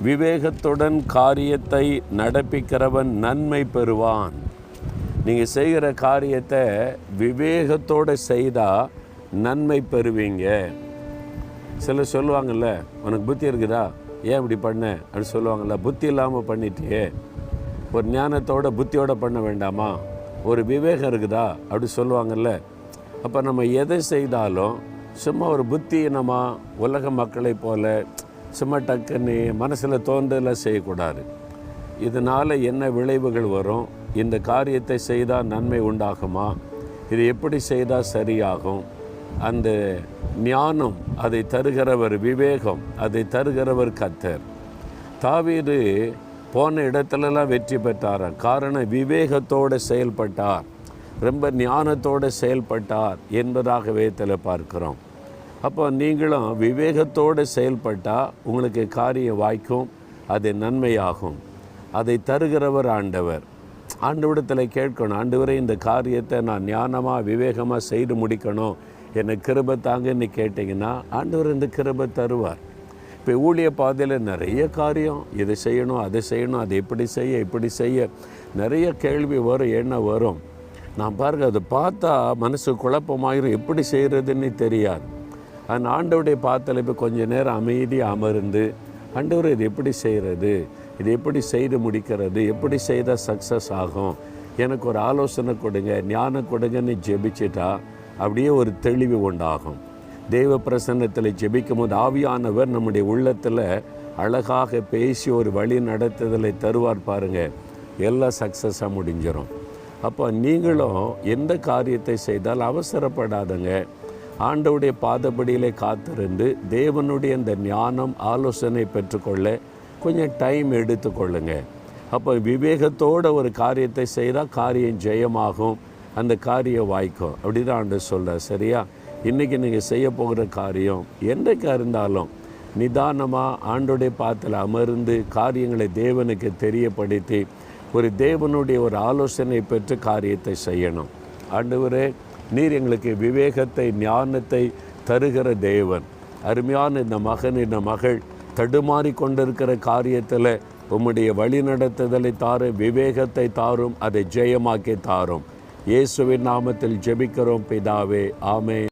விவேகத்துடன் காரியத்தை நடப்பிக்கிறவன் நன்மை பெறுவான். நீங்கள் செய்கிற காரியத்தை விவேகத்தோடு செய்தால் நன்மை பெறுவீங்க. சிலர் சொல்லுவாங்கள்ல, உனக்கு புத்தி இருக்குதா, ஏன் இப்படி பண்ண அப்படி சொல்லுவாங்கள்ல. புத்தி இல்லாமல் பண்ணிட்டியே, ஒரு ஞானத்தோட புத்தியோடு பண்ண வேண்டாமா, ஒரு விவேகம் இருக்குதா அப்படி சொல்லுவாங்கள்ல. அப்போ நம்ம எதை செய்தாலும் சும்மா ஒரு புத்தியினமாக உலக மக்களை போல் சும்மா டக்குன்னு மனசில் தோன்றலாம் செய்யக்கூடாது. இதனால் என்ன விளைவுகள் வரும், இந்த காரியத்தை செய்தால் நன்மை உண்டாகுமா, இது எப்படி செய்தால் சரியாகும், அந்த ஞானம் அதை தருகிறவர், விவேகம் அதை தருகிறவர் கர்த்தர். தாவீது போன இடத்துலலாம் வெற்றி பெற்றாராம். காரணம் விவேகத்தோடு செயல்பட்டார், ரொம்ப ஞானத்தோடு செயல்பட்டார் என்பதாக வேதத்தில் பார்க்கிறோம். அப்போ நீங்களும் விவேகத்தோடு செயல்பட்டால் உங்களுக்கு காரியம் வாய்க்கும், அது நன்மையாகும். அதை தருகிறவர் ஆண்டவர். ஆண்டவரிடத்தில் கேட்கணும், ஆண்டவரே இந்த காரியத்தை நான் ஞானமாக விவேகமாக செய்து முடிக்கணும், என்னை கிருபை தாங்கன்னு கேட்டிங்கன்னா ஆண்டவர் இந்த கிருபை தருவார். இப்போ ஊழிய பாதையில் நிறைய காரியம், இதை செய்யணும் அதை செய்யணும், அதை இப்படி செய்ய நிறைய கேள்வி வரும், என்ன வரும். நான் பாருங்கள், அதை பார்த்தா மனசு குழப்பமாயிரும், எப்படி செய்கிறதுன்னு தெரியாது. அந்த ஆண்டவருடைய பாத்தில் இப்போ கொஞ்சம் நேரம் அமைதியாக அமர்ந்து, ஆண்டவர் இது எப்படி செய்கிறது, இது எப்படி செய்து முடிக்கிறது, எப்படி செய்தால் சக்ஸஸ் ஆகும், எனக்கு ஒரு ஆலோசனை கொடுங்க, ஞானம் கொடுங்கன்னு ஜெபிச்சிட்டா அப்படியே ஒரு தெளிவு உண்டாகும். தெய்வ பிரசன்னத்தில் ஜெபிக்கும் போது ஆவியானவர் நம்முடைய உள்ளத்தில் அழகாக பேசி ஒரு வழி நடத்துதலை தருவார் பாருங்கள், எல்லாம் சக்ஸஸாக முடிஞ்சிடும். அப்போ நீங்களும் எந்த காரியத்தை செய்தால் அவசரப்படாதுங்க, ஆண்டவுடைய பாதப்படியிலே காத்திருந்து தேவனுடைய இந்த ஞானம் ஆலோசனை பெற்றுக்கொள்ள கொஞ்சம் டைம் எடுத்துக்கொள்ளுங்க. அப்போ விவேகத்தோடு ஒரு காரியத்தை செய்தால் காரியம் ஜெயமாகும், அந்த காரியம் வாய்க்கும். அப்படி தான் ஆண்டவர் சொல்கிறார். சரியா? இன்றைக்கி நீங்கள் செய்ய போகிற காரியம் என்றைக்காக இருந்தாலும் நிதானமாக ஆண்டோடைய பாத்தில் அமர்ந்து காரியங்களை தேவனுக்கு தெரியப்படுத்தி ஒரு தேவனுடைய ஒரு ஆலோசனை பெற்று காரியத்தை செய்யணும். ஆண்டவரே, நீர் எங்களுக்கு விவேகத்தை ஞானத்தை தருகிற தேவன். அருமையான இந்த மகன் இந்த மகள் தடுமாறி கொண்டிருக்கிற காரியத்தில் உம்முடைய வழி நடத்துதலை தாரும், விவேகத்தை தாரும், அதை ஜெயமாக்கி தாரும். இயேசுவின் நாமத்தில் ஜெபிக்கிறோம் பிதாவே, ஆமென்.